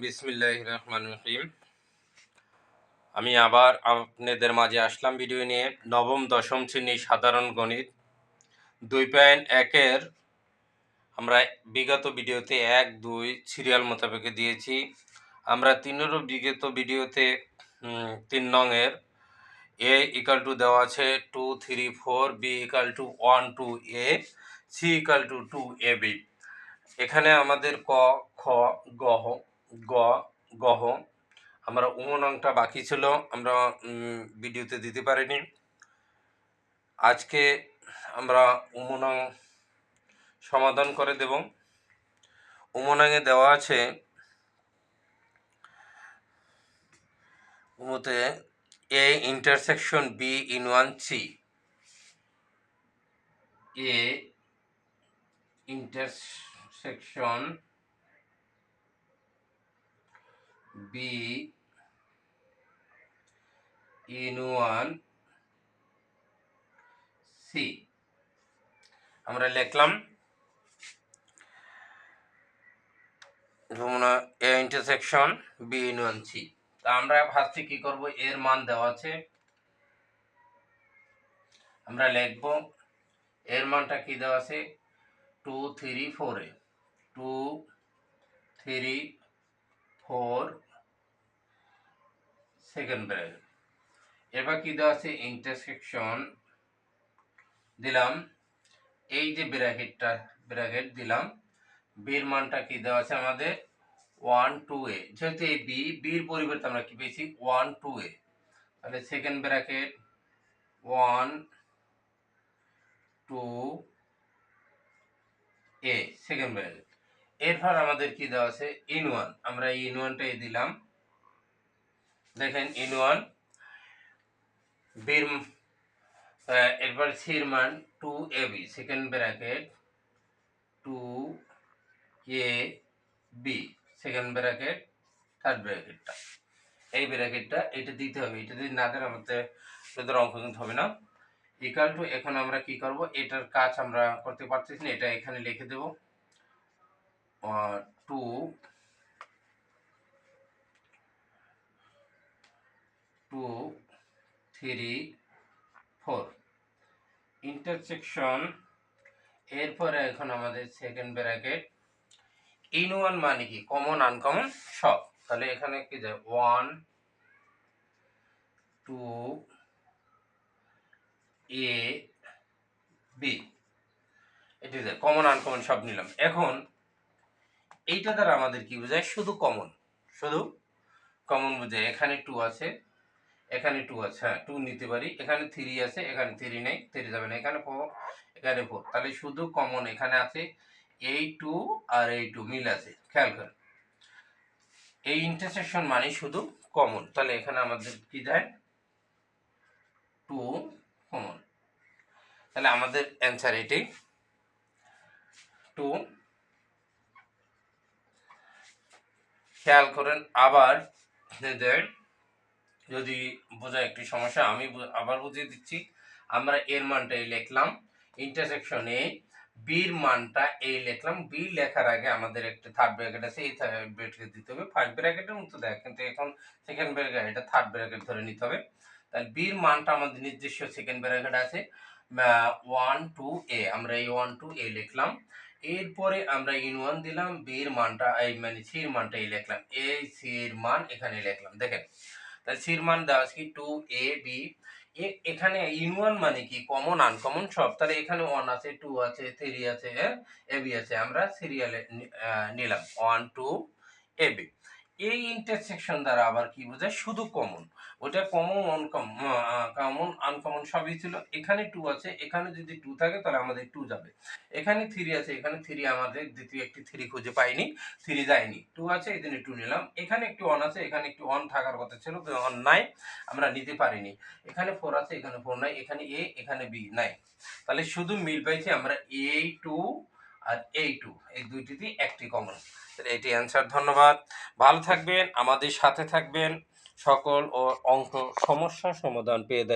বিসমিল্লাহির রহমানির রহিম। আমি আবার আপনাদের মাঝে আসলাম ভিডিও নিয়ে। নবম দশম শ্রেণী সাধারণ গণিত 2.1-এর আমরা বিগত ভিডিওতে 1-2 সিরিয়াল মোতাবেক দিয়েছি। আমরা বিগত ভিডিওতে 3 নংয়ের a ইকাল টু দেওয়া আছে 2, 3, 4, b equal to 1, 2, a, c equal to 2, ab। এখানে আমাদের ক, খ, গ, গহ আমরা নংটা বাকি ছিল, আমরা ভিডিওতে দিতে পারিনি। আজকে আমরা নং সমাধান করে দেব। নংয়ে দেওয়া আছে A intersection B in 1 C. A intersection B in 1 C আমরা লিখলাম A intersection B in 1 C. তা আমরা ভাবছি কি করব, এর মান দেওয়া আছে, আমরা লিখব এর মানটা কি দেওয়া আছে 2, 3, 4 এ 2, 3, 4 সেকেন্ড ব্র্যাকেট। এবার কি দেওয়া আছে ইন্টারসেকশন দিলাম, এই যে ব্র্যাকেট দিলাম, বির মানটা কি দেওয়া আছে আমাদের 1, 2 এ। যেহেতু এই বির পরিবর্তে আমরা কি পেয়েছি 1, 2 এ, তাহলে সেকেন্ড ব্র্যাকেট 1, 2 এ সেকেন্ড ব্র্যাকেট। এরপর আমাদের কি দেওয়া আছে ইন 1, আমরা ইন 1টাই দিলাম। দেখেন ইন 1 বির এরপর সির মান 2 ab second bracket 2 a b second bracket third ব্র্যাকেটটা, এই ব্র্যাকেটটা এটা দিতে হবে। এটা যদি না দেন আমাদের অঙ্ক কিন্তু হবে না। ইকাল টু, এখন আমরা কি করব, এটার কাজ আমরা করতে পারতেছি না, এটা এখানে লিখে দেব 2, 3, 4 ইন্টারসেকশন। এরপরে এখন আমাদের সেকেন্ড ব্র্যাকেট ইন 1 মানে কি কমন আনকমন সব, তাহলে এখানে কি যায় 1, 2 a b, এটা যায় কমন আনকমন সব নিলাম। এখন এইটা দ্বারা আমাদের কি বোঝায়, শুধু কমন বোঝায়। এখানে 2 আছে, এখানে 2 আছে, হ্যাঁ 2 নিতে পারি। এখানে 3 আছে, এখানে 3 নেই, 3 যাবে না। এখানে 4, এখানে 4, তাহলে শুধু কমন এখানে আছে এই 2 আর এই 2 মিল আছে। খেয়াল করেন, এই ইন্টারসেকশন মানে শুধু কমন, তাহলে এখানে আমাদের কি যায় 2 কমন, তাহলে আমাদের অ্যান্সার এটাই 2। খেয়াল করেন আবার, যদি বোঝায় একটি সমস্যা আমি আবার বুঝিয়ে দিচ্ছি। আমরা এর মানটা এই লিখলাম, ইন্টারসেকশনে বির মানটা এই লিখলাম। বি লেখার আগে আমাদের একটা থার্ড ব্র্যাকেট আছে, এই ব্র্যাকেট দিতে হবে। ফার্স্ট ব্র্যাকেটের মতো দেখ, কিন্তু এখন সেকেন্ড ব্র্যাকেট, এটা থার্ড ব্র্যাকেট ধরে নিতে হবে। তাহলে বির মানটা আমাদের নিজস্ব সেকেন্ড ব্র্যাকেট আছে 1, 2 a, আমরা এই 1, 2 a লিখলাম। এরপরে আমরা ইন 1 দিলাম, বির মানটা এই মানে সির মানটা এই লিখলাম, এই সির মান এখানে লিখলাম। দেখেন তাহলে সির মান দেওয়া আছে কি 2 a b। এখানে ইন 1 মানে কি কমন আনকমন সব, তাহলে এখানে 1 আছে, 2 আছে, 3 আছে, a b আছে, আমরা সিরিয়ালে নিলাম 1, 2 a b। এই ইন্টারসেকশন দ্বারা আবার কি বোঝায়, শুধু কমন। ওটা কমন আনকমন সবই ছিল। এখানে 2 আছে, এখানে যদি 2 থাকে তাহলে আমাদের 2 যাবে। এখানে 3 আছে, এখানে 3 আমাদের দ্বিতীয় একটি 3 খুঁজে পাইনি, 3 যায়নি। 2 আছে, এই জন্য 2 নিলাম। এখানে একটি 1 আছে, এখানে একটি 1 থাকার কথা ছিল, 1 নাই, আমরা নিতে পারিনি। এখানে 4 আছে, এখানে 4 নাই, এখানে a, এখানে b নাই, তাহলে শুধু মিল পাইছি আমরা এই 2 আর এই 2, এই দুইটিতে একটি কমন। তাহলে এটি অ্যান্সার। ধন্যবাদ, ভালো থাকবেন, আমাদের সাথে থাকবেন, সকল ও অঙ্ক সমস্যার সমাধান পেয়ে দেখবেন।